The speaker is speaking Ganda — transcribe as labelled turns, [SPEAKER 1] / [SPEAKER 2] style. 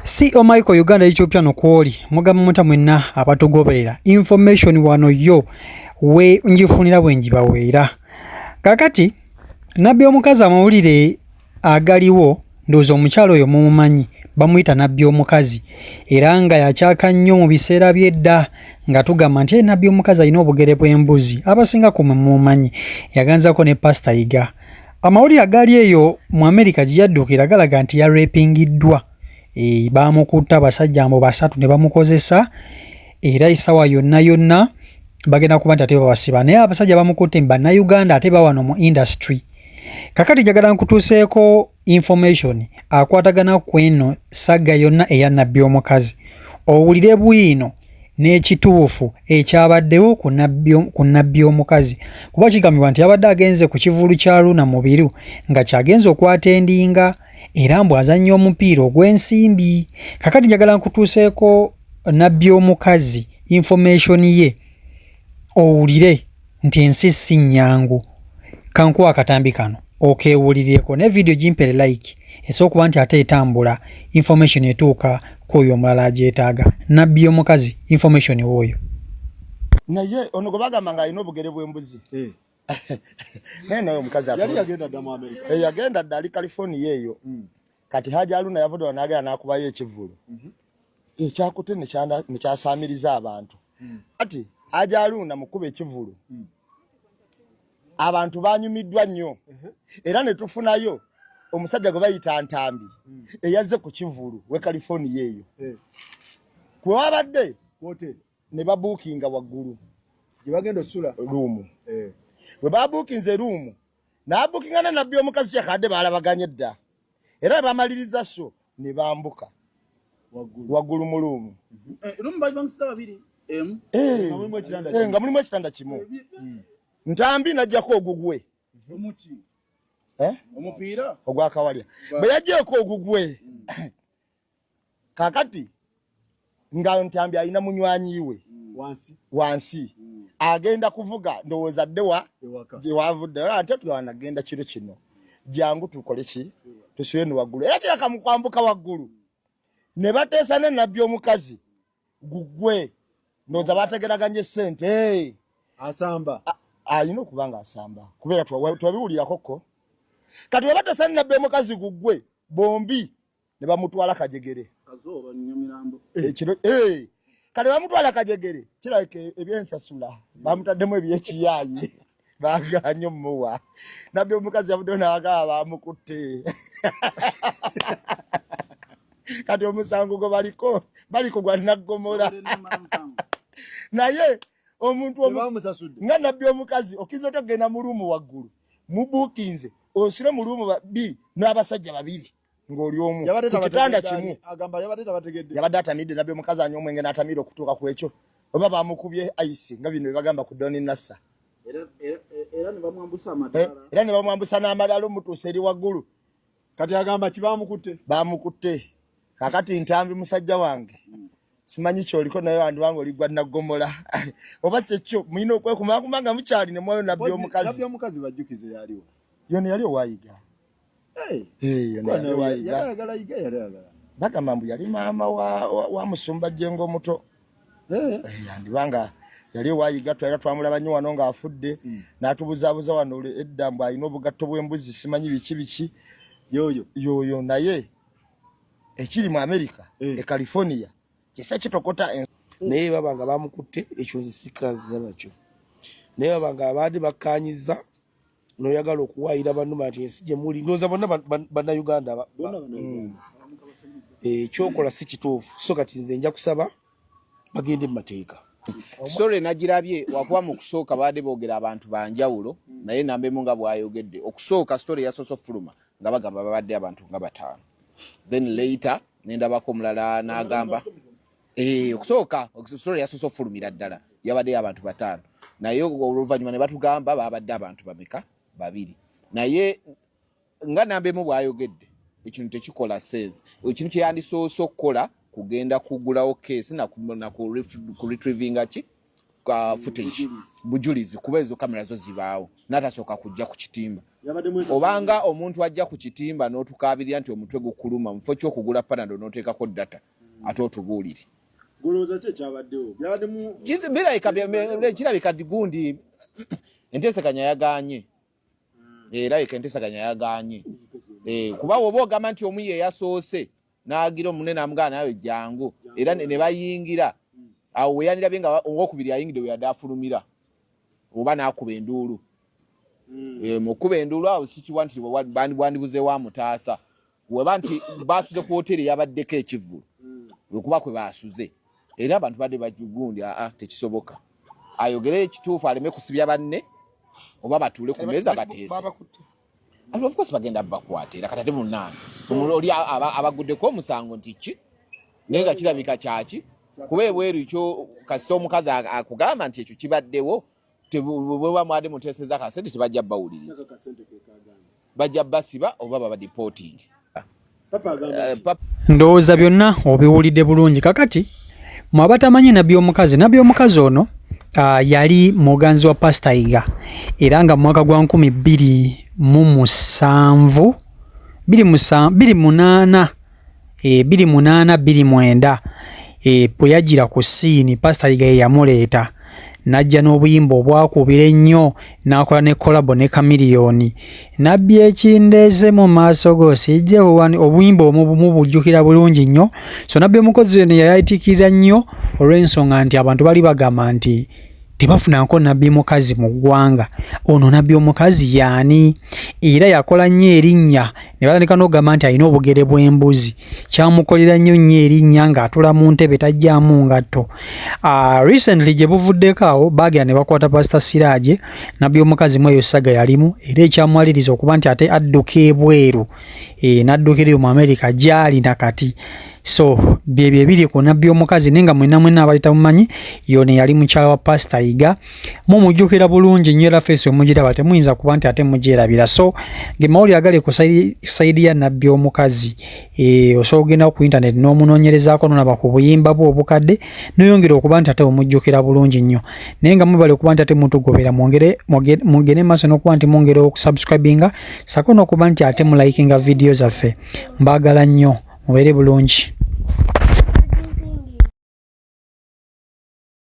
[SPEAKER 1] CEO Michael Uganda Ethiopia no kwoli mugamba muta mwenna abatugoberera information wano yo we njifunira bwenjibaweera kakati nabbi omukazi amawulire agaliwo ndozo omukyalo oyo mumumanyi bamuyita nabbi omukazi era nga yakyaka nnyo mu biseera by'edda nga tugamba nti nabbi omukazi alina obugere bw'embuzi abasinga ku mumumanyi yaganzako ne Pastor Iga amawulire agali eyo mu America gye yaddukira galaga nti yarepingiddwa bamukutta abasajja abo basatu ne bamukozesa era isawa yonna bagenda kuba nti ate babasiba naye abasajja bamukutte Bannayuganda ate bawano mu industry kakati jagala nkutuuseeko information akwatagana kweno saga yonna eya nabbi omukazi owulire bwino n'ekituufu ekyabaddewo ku nabbi omukazi kuba kigambibwa nti yabadde agenze ku kivulu kya Luna Mubiru nga kyagenze okwatendinga era mbu azannya omupiira ogw'ensimbi kakati njagala nkutuuseeko nabbi omukazi information ye owulire nti ensi si nnyangu kankuwa akatambi kano okewulirireko ne video gimpere like esobola okuba nti ate etambula information etuuka kwoyo omulala agyetaaga nabbi omukazi information woyo
[SPEAKER 2] naye ono gwe bagamba nga alina obugere bw'embuzi naye naye omukazi
[SPEAKER 3] yali yagenda dda mu America
[SPEAKER 2] yagenda dda ali California eyo kati Haji Aluna yavudde n'agenda n'akubayo ekivulu ekyakutte nekyasaamiriza abantu ati Haji Aluna mukuba ekivulu abantu banyumiddwa nnyo era ne tufunayo omusajja gwe bayita Ntambi eyazze ku kivulu we California eyo kwe wabadde ne babuukinga waggulu
[SPEAKER 3] gye bagenda okusula
[SPEAKER 2] ruumu we babuukinze ruumu n'abuukinga na nabbi omukazi kyekadde baalabaganye dda era bamaliriza so ne bambuka waggulu mu ruumu nga mulimu ekitanda kimu Ntambi najjako ogugwe
[SPEAKER 3] omupiira
[SPEAKER 2] ogwakawalya bwe yajjeko ogugwe kakati nga Ntambi alina munywanyi we wansi agenda kuvuga ndowooza ddewa gye wavudde ate twanagenda kiro kino jangu tukole ki tusubire waggulu era kiraka mu kwambuka waggulu ne bateesa ne nabbi omukazi gugwe ndowooza bategeraganye ssente
[SPEAKER 3] asamba
[SPEAKER 2] ayina okuba nga asamba kubeera twabiwulirako ko kati we bateesa ne nabbi omukazi gugwe bombi ne bamutwala Kajegere
[SPEAKER 3] kazooba Nyamirambo
[SPEAKER 2] kale bamutwala Kajegere kirabika ebyensasula bamutaddemu ebyekiyaayi baganye omuwa nabbi omukazi yavuddeyo n'abagaba bamukutte kati omusango gwe baliko gwa Naggomola naye omuntu nga nabbi omukazi okiza otogenda mu luumu waggulu mubuukinze osire mu luumu babiri n'abasajja babiri ng'oli omu kitanda kimu yabadde atamidde nabbi omukazi anywa omwenge n'atamira okutuuka ku ekyo oba bamukubye ayisi nga bino byebagamba ku Doni Nassa
[SPEAKER 3] era ne bamwambusa amadala
[SPEAKER 2] era ne bamwambusa n'amadala omutuusa eri waggulu
[SPEAKER 3] kati agamba
[SPEAKER 2] bamukutte kakati Ntambi musajja wange simanyi kyoliko naye wandi wange oligwa Naggomola oba kyekyo muyina okwekumakuma nga mukyali ne mwoyo nabbi omukazi
[SPEAKER 3] bajjukize yaliwo
[SPEAKER 2] yona yali owayiga bagamba mbu yali maama wa Musumba Jjengo omuto yandibanga yali owayiga twalira twamulaba nnyo wano ng'afudde n'atubuzaabuza wano edda mbu alina obugatto bw'embuzi simanyi biki yoyo naye ekiri mu America California kisa kitokota
[SPEAKER 4] naye babanga bamukutte ekyo nzisikazi nakyo naye babanga abadde bakkanyiza noyagala okuwaayira bannuma ati ensi gye muli ndowooza bonna Bannayuganda ekyokola si kituufu so kati nze nja kusaba bagende mu mateeka
[SPEAKER 5] story nagirabye wakuba mu kusooka baadde boogera abantu banjawulo naye nambemu nga bwayogedde okusooka story ya Soso Fuluma nga bagamba babadde abantu nga bataano then later nendabako omulala n'agamba okusooka story ya Soso Fulumira ddala yabadde abantu bataano naye oluvannyuma ne batugamba babadde abantu bameka babiri naye nga nambemu bwayogedde ekintu tekikola sense ekintu kyeyandisoose okukola kugenda kugulawo case na ku retrievinga ki footage bujulizi kuba ezo kamera zo zibaawo n'atasooka kujja ku kitimba obanga omuntu ajja ku kitimba n'otukaabirira nti omutwe gukuluma mufo ky'okugula panado n'oteekako data ate otubuulire kirabika gundi enteeseganya yagaanye erabika enteeseganya yagaanye kuba woba ogamba nti omu ye yasoose n'agira omunene amugana nawe jangu era ne bayingira awo weyanirabye nga owokubiri ayingidde we yadde afulumira oba n'akuba enduulu mukuba enduulu awo sikiwa nti bandibuze wa mutaasa weba nti basuze ku hoteri yabaddeko ekivvulu wekuba kwe basuze era abantu badde bagundi tekisoboka ayogere ekituufu aleme kusibya banne oba batuule ku meeza bateese of course bagenda bakwata era katate munaana oli abaguddeko omusango nti ki naye nga kirabika kyaki kuba ebweru ekyo kasita omukazi akugamba nti ekyo kibaddewo bwe mwade muteeseza kasente tebajja bawuliriza bajja basiba oba babadipooting
[SPEAKER 1] ndowooza byonna obiwulidde bulungi kakati mwabatamanyi nabbi omukazi ono yali muganzi wa Pastor Iga era nga mu mwaka gwa 2007 29 bwe yagira ku siini Pastor Iga ye yamuleeta najja n'obuyimba obwakubira ennyo n'akola ne kolabo ne Chameleone nabbi ekindeeze mu maaso go sijje obuyimba omubujjukira bulungi nnyo so nabbi omukozi ono yayitikirira nnyo olw'ensonga nti abantu bali bagamba nti tebafunanko nabbi mukazi mu ggwanga ono nabbi omukazi yaani era yakola nnyo erinnya ne batandika n'ogamba nti alina obugere bw'embuzi kyamukolera nnyo erinnya ng'atula mu ntebe tajjaamu ngatto recently gye buvuddeko awo baagera ne bakwata Pastor Siraje nabbi omukazi mweyo saga yalimu era ekyamwaliriza okuba nti ate adduka ebweru n'addukira mu America gy'ali nakati so byebyo biri ku nabbi omukazi nenga mwenna abali tamumanyi yone yali mukyala wa Pastor Iga mumujjukira bulungi nnyo era face omugiraba temuyinza kuba nti ate mugyerabira so ngemawuli agale ku saidi ya nabbi omukazi osobola okugenda ku internet n'omunoonyerezaako nolaba ku buyimba bwe obukadde noyongera okuba nti ate omujjukira bulungi nnyo naye nga mubale okuba nti ate mutugobera mugende maaso n'okuba nti mwongera okusubscribinga sako n'okuba nti ate mulayikinga video zaffe mbaagala nnyo mubeere bulungi.